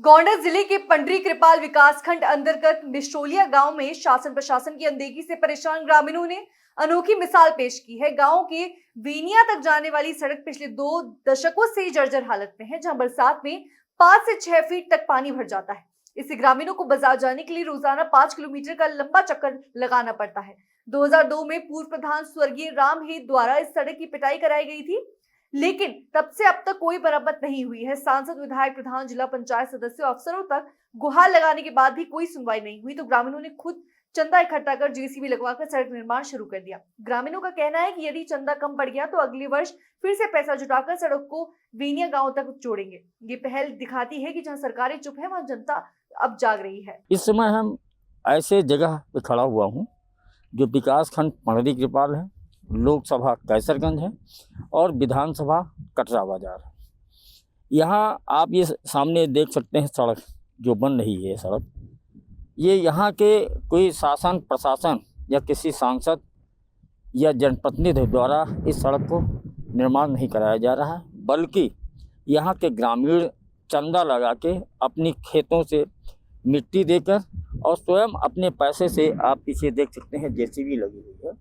गोंडा जिले के पंडरी कृपाल विकासखंड अंतर्गत निशोलिया गांव में शासन प्रशासन की अनदेखी से परेशान ग्रामीणों ने अनोखी मिसाल पेश की है। गांव के वीनिया तक जाने वाली सड़क पिछले 2 दशकों से जर्जर हालत में है, जहां बरसात में 5 से 6 फीट तक पानी भर जाता है। इससे ग्रामीणों को बाजार जाने के लिए रोजाना 5 किलोमीटर का लंबा चक्कर लगाना पड़ता है। 2002 में पूर्व प्रधान स्वर्गीय रामहित द्वारा इस सड़क की पिटाई कराई गई थी, लेकिन तब से अब तक कोई मरम्मत नहीं हुई है। सांसद, विधायक, प्रधान, जिला पंचायत सदस्यों, अफसरों तक गुहार लगाने के बाद भी कोई सुनवाई नहीं हुई, तो ग्रामीणों ने खुद चंदा इकट्ठा कर जेसीबी लगवाकर सड़क निर्माण शुरू कर दिया। ग्रामीणों का कहना है कि यदि चंदा कम पड़ गया तो अगले वर्ष फिर से पैसा जुटाकर सड़क को वीनिया गांव तक जोड़ेंगे। ये पहल दिखाती है कि जहां सरकारें चुप है, वहां जनता अब जाग रही है। इस समय हम ऐसे जगह पे खड़ा हुआ हूँ जो विकास खंड पंडरी कृपाल है, लोकसभा कैसरगंज है और विधानसभा कटरा बाजार है। यहाँ आप ये सामने देख सकते हैं सड़क जो बन रही है। सड़क ये यहाँ के कोई शासन प्रशासन या किसी सांसद या जनप्रतिनिधि द्वारा इस सड़क को निर्माण नहीं कराया जा रहा है, बल्कि यहाँ के ग्रामीण चंदा लगा के अपनी खेतों से मिट्टी देकर और स्वयं अपने पैसे से, आप पीछे देख सकते हैं जेसीबी लगी हुई है,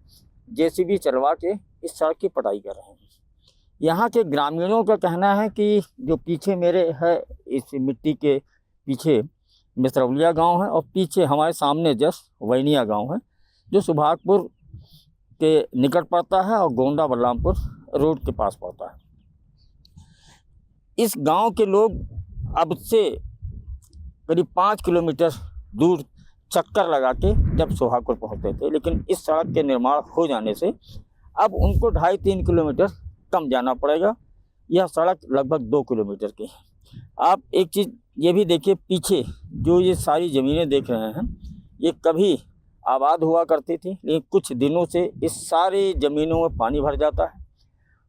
जेसीबी चलवा के इस सड़क की पटाई कर रहे हैं। यहाँ के ग्रामीणों का कहना है कि जो पीछे मेरे है, इस मिट्टी के पीछे मिसरौलिया गांव है और पीछे हमारे सामने जस्ट वैनिया गांव है, जो सुभागपुर के निकट पड़ता है और गोंडा बलरामपुर रोड के पास पड़ता है। इस गांव के लोग अब से करीब 5 किलोमीटर दूर चक्कर लगा के जब सुहागपुर पहुंचते थे, लेकिन इस सड़क के निर्माण हो जाने से अब उनको 2.5-3 किलोमीटर कम जाना पड़ेगा। यह सड़क लगभग 2 किलोमीटर की है। आप एक चीज़ ये भी देखिए, पीछे जो ये सारी ज़मीनें देख रहे हैं, ये कभी आबाद हुआ करती थी, लेकिन कुछ दिनों से इस सारी ज़मीनों में पानी भर जाता है,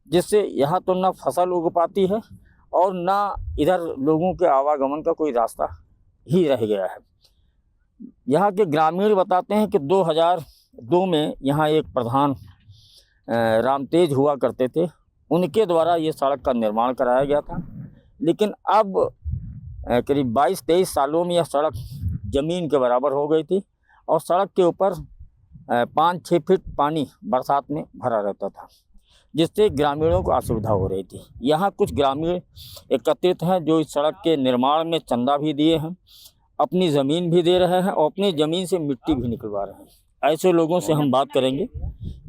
जिससे यहाँ तो ना फसल उग पाती है और ना इधर लोगों के आवागमन का कोई रास्ता ही रह गया है। यहाँ के ग्रामीण बताते हैं कि 2002 में यहाँ एक प्रधान रामतेज हुआ करते थे, उनके द्वारा ये सड़क का निर्माण कराया गया था, लेकिन अब करीब 22-23 सालों में यह सड़क ज़मीन के बराबर हो गई थी और सड़क के ऊपर 5-6 फीट पानी बरसात में भरा रहता था, जिससे ग्रामीणों को असुविधा हो रही थी। यहाँ कुछ ग्रामीण एकत्रित हैं जो इस सड़क के निर्माण में चंदा भी दिए हैं, अपनी ज़मीन भी दे रहे हैं और अपनी ज़मीन से मिट्टी भी निकलवा रहे हैं। ऐसे लोगों से हम बात करेंगे।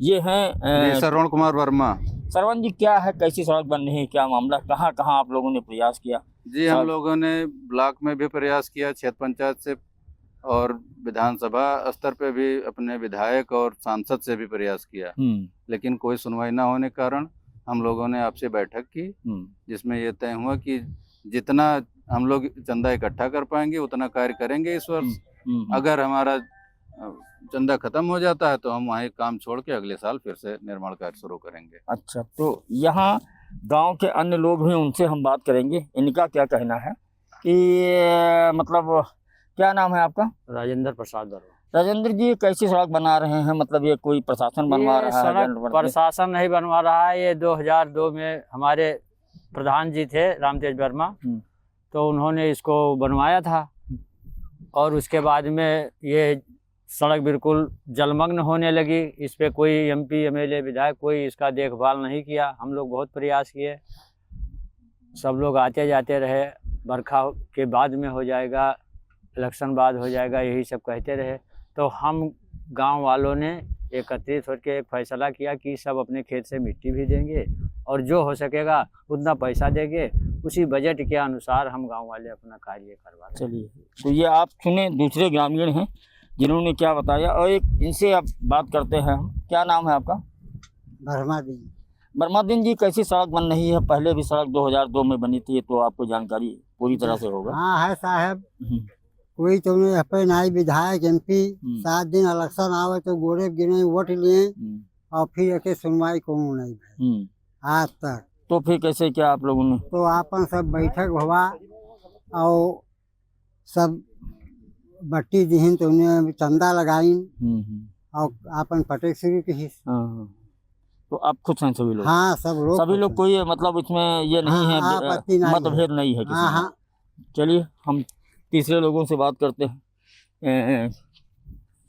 ये हैं श्रवण कुमार वर्मा। श्रवण जी, क्या है, कैसी सड़क बन रही है, क्या मामला, कहाँ कहाँ आप लोगों ने प्रयास किया? जी, हम लोगों ने ब्लॉक में भी प्रयास किया, क्षेत्र पंचायत से, और विधानसभा स्तर पे भी अपने विधायक और सांसद से भी प्रयास किया, लेकिन कोई सुनवाई ना होने के कारण हम लोगों ने आपसे बैठक की, जिसमें ये तय हुआ कि जितना हम लोग चंदा इकट्ठा कर पाएंगे उतना कार्य करेंगे इस वर्ष। अगर हमारा चंदा खत्म हो जाता है तो हम वहीं काम छोड़ के अगले साल फिर से निर्माण कार्य शुरू करेंगे। अच्छा, तो यहाँ गांव के अन्य लोग हैं, उनसे हम बात करेंगे। इनका क्या कहना है कि मतलब, क्या नाम है आपका? राजेंद्र प्रसाद वर्मा। राजेंद्र जी, कैसी सड़क बना रहे हैं? मतलब ये कोई प्रशासन बनवा रहा है? प्रशासन नहीं बनवा रहा है। ये 2002 में हमारे प्रधान जी थे रामतेज वर्मा, तो उन्होंने इसको बनवाया था और उसके बाद में ये सड़क बिल्कुल जलमग्न होने लगी। इस पे कोई एमपी, एमएलए, विधायक कोई इसका देखभाल नहीं किया। हम लोग बहुत प्रयास किए, सब लोग आते जाते रहे, बरखा के बाद में हो जाएगा, इलेक्शन बाद हो जाएगा, यही सब कहते रहे। तो हम गांव वालों ने एकत्रित होकर एक फैसला किया कि सब अपने खेत से मिट्टी भी देंगे और जो हो सकेगा उतना पैसा देंगे। उसी बजट के अनुसार हम गांव वाले अपना कार्य करवा रहे हैं। चलिए, तो ये आप सुने, दूसरे ग्रामीण हैं जिन्होंने क्या बताया, और एक इनसे आप बात करते हैं। क्या नाम है आपका? बर्मादीन। बर्मादीन जी, कैसी सड़क बन रही है? पहले भी सड़क 2002 में बनी थी, तो आपको जानकारी पूरी तरह से होगा। हाँ है साहब, कोई तो नहीं, विधायक एमपी 7 दिन इलेक्शन आवे तो गोरे गिने वोट लिए और फिर एक सुनवाई को नहीं आज तक। तो फिर कैसे क्या आप लोगों ने? तो आपन सब बैठक हुआ और सब बट्टी दीन तो उन्हें चंदा लगाई और आपन पटेक शुरू की। तो आप खुश हैं सभी लोग? हाँ, सभी लोग कोई मतलब इसमें ये नहीं है, मतभेद नहीं है किसी में। चलिए, हम तीसरे लोगों से बात करते हैं।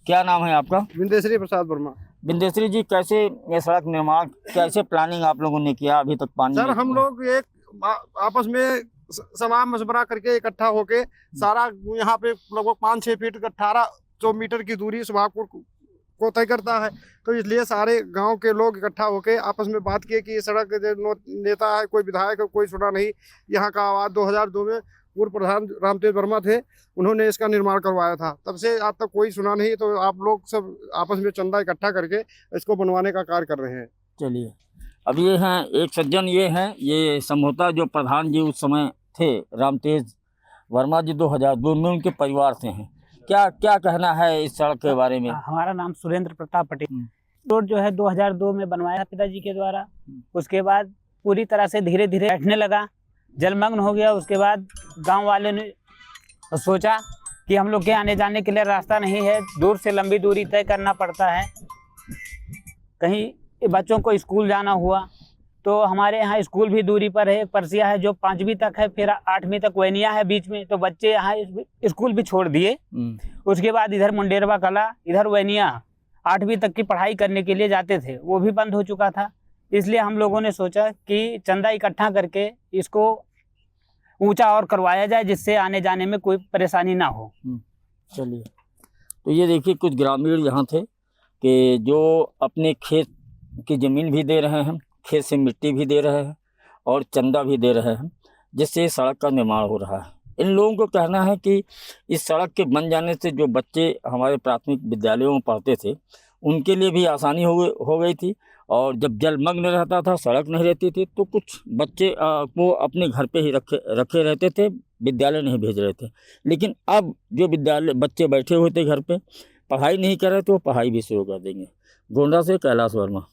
क्या नाम है आपका? विंदेश्वरी प्रसाद वर्मा। बिंदेश्वरी जी, कैसे ये सड़क निर्माण, कैसे प्लानिंग आप लोगों ने किया अभी तक? पानी सर हम लोग एक आपस में सलाह मशवरा करके इकट्ठा होके सारा यहाँ पे लगभग 5-6 फीट 1800 मीटर की दूरी सुभागपुर को तय करता है। तो इसलिए सारे गांव के लोग इकट्ठा होके आपस में बात किए कि ये सड़क जो नेता है, कोई विधायक, कोई सुना नहीं। यहाँ का आवाज 2002 में पूर्व प्रधान रामतेज वर्मा थे, उन्होंने इसका निर्माण करवाया था। तब से आज तक कोई सुना नहीं। तो आप लोग सब आपस में चंदा इकट्ठा करके इसको बनवाने का कार्य कर रहे हैं। चलिए, अब ये हैं एक सज्जन, ये संभवतः जो प्रधान जी उस समय थे रामतेज वर्मा जी 2002 में, उनके परिवार से हैं। क्या कहना है इस सड़क के बारे में? हमारा नाम सुरेंद्र प्रताप पटेल। रोड जो है 2002 में बनवाया पिताजी के द्वारा। उसके बाद पूरी तरह से धीरे धीरे बैठने लगा, जलमग्न हो गया। उसके बाद गांव वाले ने सोचा कि हम लोग के आने जाने के लिए रास्ता नहीं है, दूर से लंबी दूरी तय करना पड़ता है। कहीं बच्चों को स्कूल जाना हुआ तो हमारे यहाँ स्कूल भी दूरी पर है। परसिया है जो 5वीं तक है, फिर 8वीं तक वैनिया है बीच में। तो बच्चे यहाँ स्कूल भी छोड़ दिए। उसके बाद इधर मुंडेरवा कला, इधर वैनिया 8वीं तक की पढ़ाई करने के लिए जाते थे, वो भी बंद हो चुका था। इसलिए हम लोगों ने सोचा कि चंदा इकट्ठा करके इसको ऊंचा और करवाया जाए, जिससे आने जाने में कोई परेशानी ना हो। चलिए, तो ये देखिए कुछ ग्रामीण यहाँ थे कि जो अपने खेत की ज़मीन भी दे रहे हैं, खेत से मिट्टी भी दे रहे हैं और चंदा भी दे रहे हैं, जिससे सड़क का निर्माण हो रहा है। इन लोगों को कहना है कि इस सड़क के बन जाने से जो बच्चे हमारे प्राथमिक विद्यालयों में पढ़ते थे, उनके लिए भी आसानी हो गई थी। और जब जलमग्न रहता था, सड़क नहीं रहती थी, तो कुछ बच्चे को अपने घर पे ही रखे रहते थे, विद्यालय नहीं भेज रहे थे। लेकिन अब जो विद्यालय बच्चे बैठे हुए थे घर पे, पढ़ाई नहीं कर रहे, तो वो पढ़ाई भी शुरू कर देंगे। गोंडा से कैलाश वर्मा।